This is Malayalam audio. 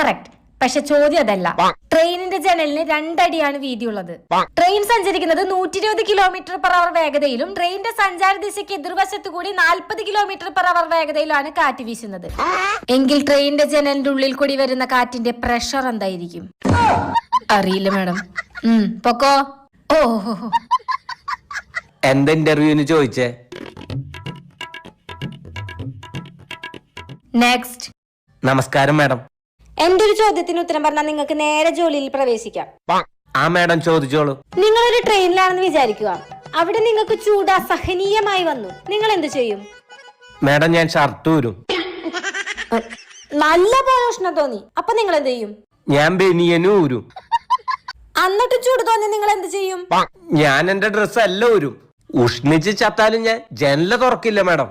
കറക്റ്റ്. പക്ഷെ ചോദ്യം അതല്ല. ട്രെയിനിന്റെ ജനലിന് 2 അടിയാണ് വീതിയുള്ളത്. ട്രെയിൻ സഞ്ചരിക്കുന്നത് 120 km/h വേഗതയിലും ട്രെയിനിന്റെ സഞ്ചാര ദിശയ്ക്ക് എതിർവശത്തു കൂടി 40 km/h വേഗതയിലാണ് കാറ്റ് വീശുന്നത്. എങ്കിൽ ട്രെയിനിന്റെ ജനലിന്റെ ഉള്ളിൽ കൂടി വരുന്ന കാറ്റിന്റെ പ്രഷർ എന്തായിരിക്കും? അറിയില്ല മാഡം. പൊക്കോ. ഓഹോ, എന്താ ഇന്റർവ്യൂവിന് ചോദിച്ചേ? നെക്സ്റ്റ്. നമസ്കാരം മാഡം. എന്റെ ഒരു ചോദ്യത്തിന് ഉത്തരം പറഞ്ഞാൽ നിങ്ങൾക്ക് നേരെ ജോലിയിൽ പ്രവേശിക്കാം. ആ മാഡം ചോദിച്ചോളൂ. നിങ്ങളൊരു ട്രെയിനിലാണെന്ന് വിചാരിക്കുക. അവിടെ നിങ്ങൾക്ക് ചൂട് അസഹനീയമായി വന്നു. നിങ്ങൾ എന്ത് ചെയ്യും? മാഡം ഞാൻ ഷർട്ട് ഊരും. നല്ല പോലെ ഉഷ്ണം തോന്നി. അപ്പൊ നിങ്ങൾ എന്ത് ചെയ്യും? ഞാൻ ബനിയനും ഊരും. എന്നിട്ട് ചൂട് തോന്നി നിങ്ങൾ എന്ത് ചെയ്യും? ഞാൻ എന്റെ ഡ്രസ്സ് എല്ലാം ഊരും. ഉഷ്ണിച്ച് ചത്താലും ഞാൻ ജനല തുറക്കില്ല മാഡം.